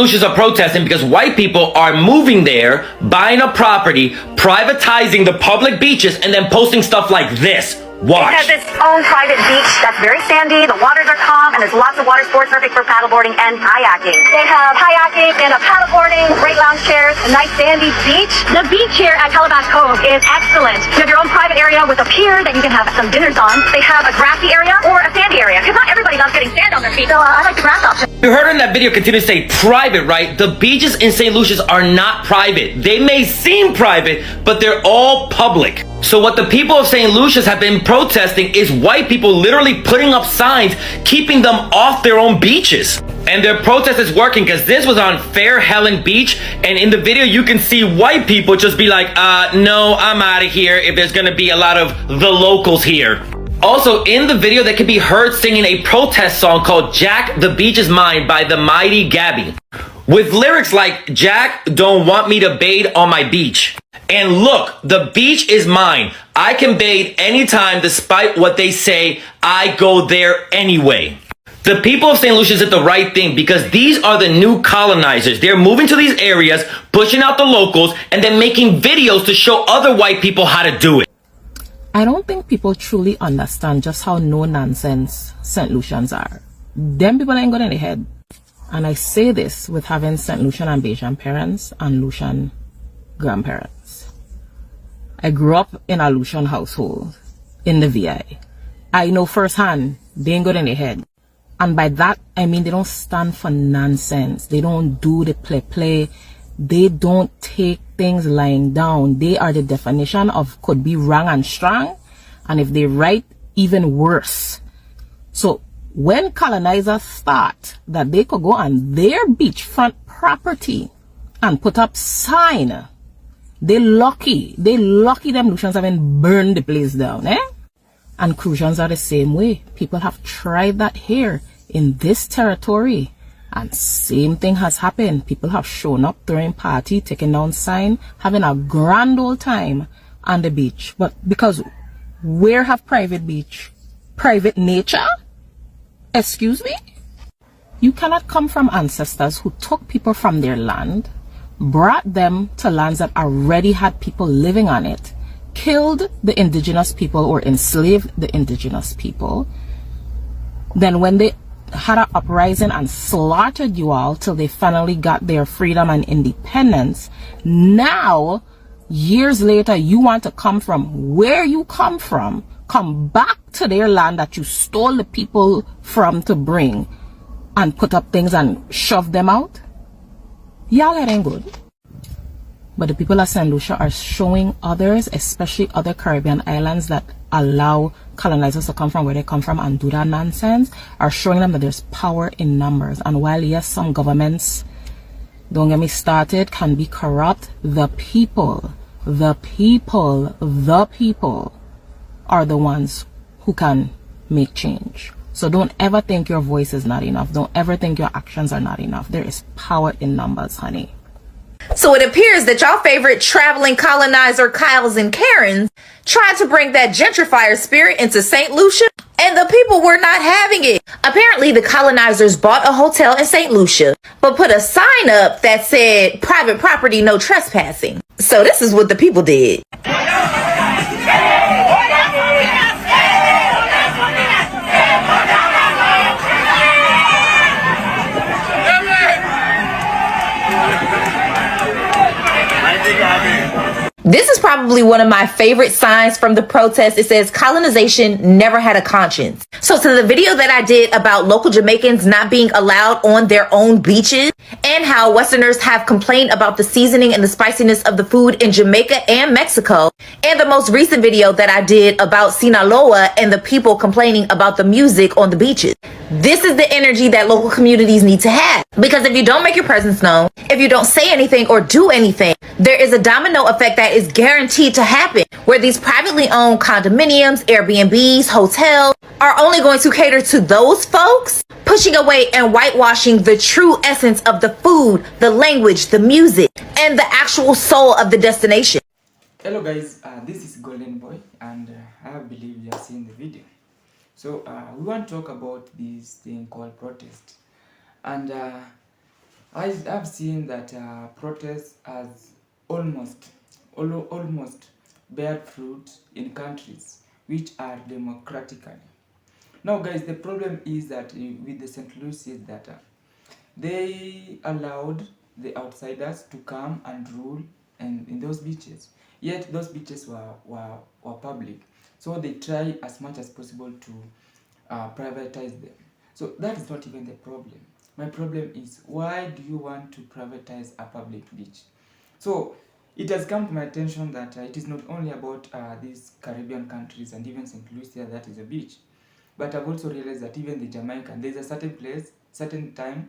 Lucians are protesting because white people are moving there, buying a property, privatizing the public beaches, and then posting stuff like this. Watch. It has its own private beach that's very sandy, the waters are calm, and there's lots of water sports perfect for paddleboarding and kayaking. They have kayaking and a paddleboarding, great lounge chairs, a nice sandy beach. The beach here at Calabash Cove is excellent. You have your own private area with a pier that you can have some dinners on. They have a grassy area or a sandy area, because not everybody loves getting sand on their feet, so I like the grass option. You heard in that video continue to say private, right? The beaches in St. Lucia's are not private. They may seem private, but they're all public. So what the people of St. Lucia's have been protesting is white people literally putting up signs, keeping them off their own beaches. And their protest is working because this was on Fair Helen Beach. And in the video, you can see white people just be like, no, I'm out of here if there's going to be a lot of the locals here. Also, in the video, they can be heard singing a protest song called Jack, the Beach is Mine by the Mighty Gabby, with lyrics like, Jack don't want me to bathe on my beach. And look, the beach is mine. I can bathe anytime despite what they say. I go there anyway. The people of St. Lucia did the right thing because these are the new colonizers. They're moving to these areas, pushing out the locals, and then making videos to show other white people how to do it. I don't think people truly understand just how no nonsense St. Lucians are. Them people ain't got any head. And I say this with having St. Lucian and Bajan parents and Lucian grandparents. I grew up in a Lucian household in the VI. I know firsthand they ain't got any head. And by that, I mean they don't stand for nonsense. They don't do the play. They don't take things lying down. They are the definition of could be wrong and strong. And if they right, even worse. So when colonizers thought that they could go on their beachfront property and put up sign, they lucky them Lucians haven't burned the place down, eh? And Crucians are the same way. People have tried that here in this territory. And same thing has happened. People have shown up, throwing party, taking down sign, having a grand old time on the beach. But because where have private beach? Private nature? Excuse me? You cannot come from ancestors who took people from their land, brought them to lands that already had people living on it, killed the indigenous people or enslaved the indigenous people. Then when they had an uprising and slaughtered you all till they finally got their freedom and independence, now, years later, you want to come from where you come from, come back to their land that you stole the people from to bring, and put up things and shove them out? Y'all, that ain't good. But the people of St. Lucia are showing others, especially other Caribbean islands that allow colonizers to come from where they come from and do that nonsense, are showing them that there's power in numbers. And while yes, some governments, don't get me started, can be corrupt, the people are the ones who can make change. So don't ever think your voice is not enough. Don't ever think your actions are not enough. There is power in numbers, honey. So it appears that y'all favorite traveling colonizer Kyles and Karens tried to bring that gentrifier spirit into St. Lucia, and the people were not having it. Apparently, the colonizers bought a hotel in St. Lucia, but put a sign up that said private property, no trespassing. So this is what the people did. This is probably one of my favorite signs from the protest. It says colonization never had a conscience. So to the video that I did about local Jamaicans not being allowed on their own beaches and how Westerners have complained about the seasoning and the spiciness of the food in Jamaica and Mexico, and the most recent video that I did about Sinaloa and the people complaining about the music on the beaches. This is the energy that local communities need to have. Because if you don't make your presence known, if you don't say anything or do anything, there is a domino effect that is guaranteed to happen, where these privately owned condominiums, Airbnbs, hotels are only going to cater to those folks, pushing away and whitewashing the true essence of the food, the language, the music, and the actual soul of the destination. Hello guys, this is Golden Boy, and I believe you have seen the video. So we want to talk about this thing called protest, and I've seen that protests has almost bear fruit in countries which are democratically. Now, guys, the problem is that with the St. Lucie that they allowed the outsiders to come and rule in those beaches. Yet those beaches were public. So they try as much as possible to privatize them. So that is not even the problem. My problem is, why do you want to privatize a public beach? So it has come to my attention that it is not only about these Caribbean countries and even St. Lucia that is a beach, but I've also realized that even the Jamaican, there's a certain place, certain time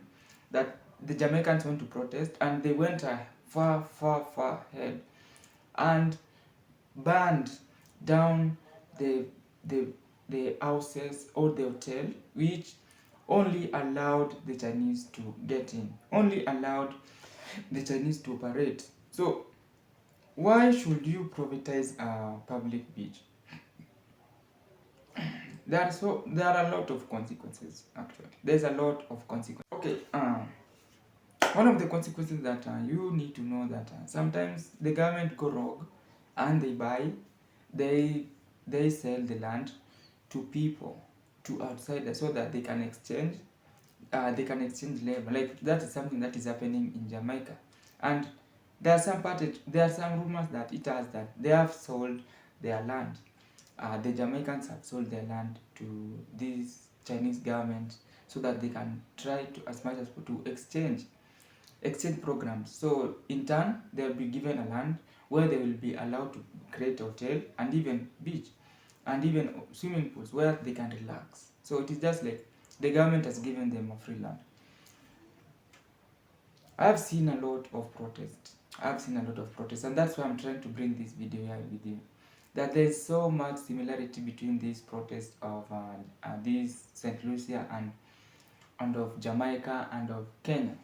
that the Jamaicans went to protest, and they went far ahead and burned down the the the houses or the hotel, which only allowed the Chinese to get in, only allowed the Chinese to operate. So why should you privatize a public beach? There are a lot of consequences. Actually, there's a lot of consequences. Okay, one of the consequences that you need to know that sometimes the government go rogue and they sell the land to people, to outsiders, so that they can exchange labor. Like that is something that is happening in Jamaica, and there are some rumors that they have sold their land. The Jamaicans have sold their land to this Chinese government so that they can try to, as much as possible, to exchange programs. So in turn, they'll be given a land where they will be allowed to create a hotel and even beach and even swimming pools where they can relax. So it is just like the government has given them a free land. I've seen a lot of protests. And that's why I'm trying to bring this video here with you. That there's so much similarity between these protests of these St. Lucia and of Jamaica and of Kenya.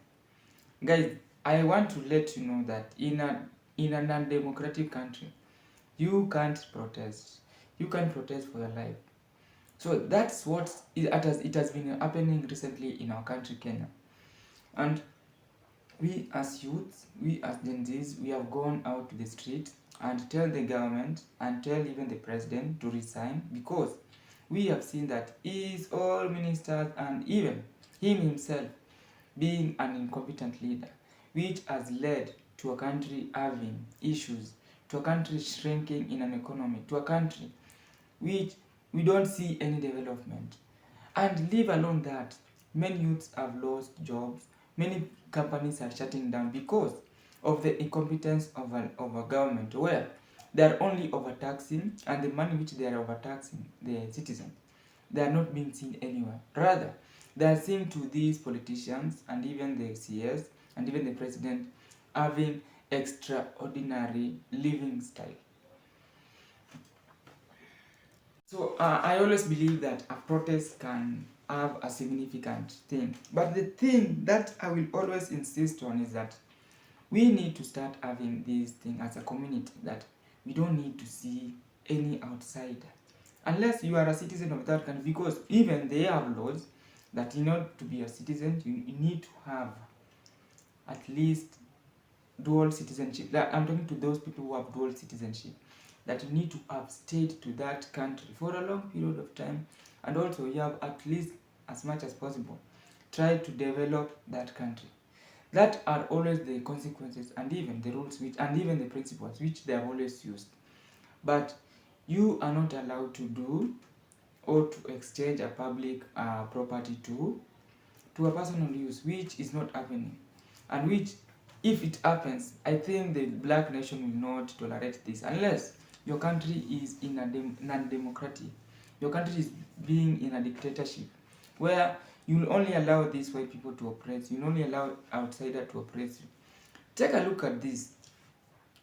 Guys, I want to let you know that in a non-democratic country, you can't protest. You can't protest for your life. So that's what it has been happening recently in our country, Kenya. And we as youths, we as Gen Zs, we have gone out to the street and tell the government and tell even the president to resign, because we have seen that his all ministers and even him himself being an incompetent leader, which has led to a country having issues, to a country shrinking in an economy, to a country which we don't see any development. And leave alone that, many youths have lost jobs, many companies are shutting down because of the incompetence of a government, where they are only overtaxing, and the money which they are overtaxing the citizens, they are not being seen anywhere. Rather, they are seen to these politicians and even the CS and even the president having extraordinary living style. So I always believe that a protest can have a significant thing. But the thing that I will always insist on is that we need to start having this thing as a community, that we don't need to see any outsider. Unless you are a citizen of that country, because even they have laws that in order to be a citizen, you need to have at least dual citizenship. I'm talking to those people who have dual citizenship, that you need to have stayed to that country for a long period of time, and also you have at least, as much as possible, try to develop that country. That are always the consequences and even the rules and even the principles which they have always used. But you are not allowed to do or to exchange a public property to a personal use, which is not happening, and which, if it happens, I think the black nation will not tolerate this, unless your country is in a non-democratic. Your country is being in a dictatorship, where you will only allow these white people to oppress you, will only allow outsiders to oppress you. Take a look at this.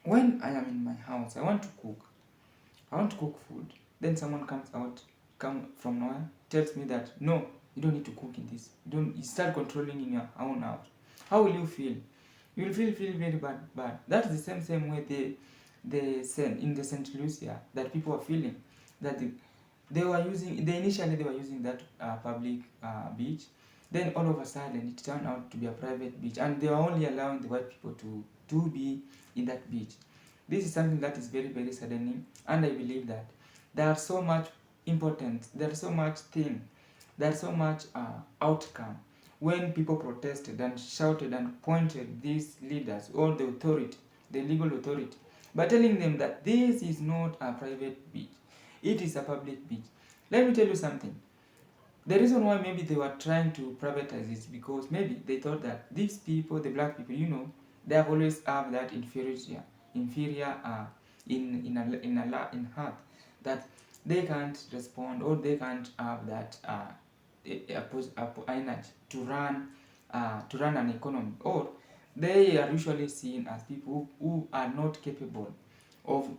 When I am in my house, I want to cook food. Then someone comes from nowhere, tells me that no, you don't need to cook in this. You start controlling in your own house. How will you feel? You will feel very bad. That's the same way in the St. Lucia that people are feeling, that they initially were using that public beach, Then all of a sudden it turned out to be a private beach, and they were only allowing the white people to be in that beach. This is something that is very, very saddening, and I believe that there are so much importance, there's so much thing, there's so much outcome when people protested and shouted and pointed these leaders or the authority, the legal authority, by telling them that this is not a private beach, it is a public beach. Let me tell you something. The reason why maybe they were trying to privatize is because maybe they thought that these people, the black people, they have always have that inferior in heart, that they can't respond or they can't have that energy to run an economy, or they are usually seen as people who are not capable of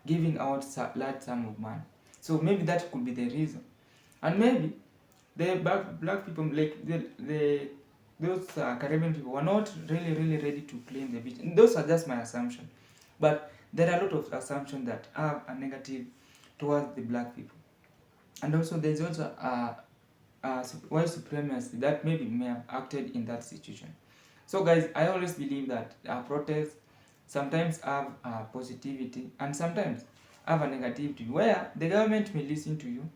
giving out large sum of money. So maybe that could be the reason, and maybe the black people, like those Caribbean people, were not really ready to claim the beach. And those are just my assumption, but there are a lot of assumptions that have a negative towards the black people. And also there's also white supremacy that maybe may have acted in that situation. So guys, I always believe that protests sometimes have positivity and sometimes have a negativity, where the government may listen to you,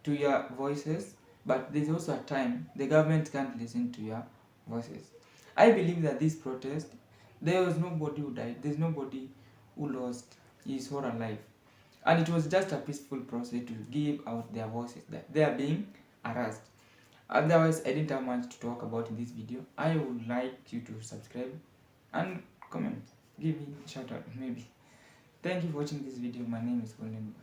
to your voices, but there's also a time the government can't listen to your voices. I believe that this protest, there was nobody who died, there's nobody who lost his or her life, and it was just a peaceful process to give out their voices that they are being harassed. Otherwise, I didn't have much to talk about in this video. I would like you to subscribe and comment, give me a shout out maybe. Thank you for watching this video. My name is Golden.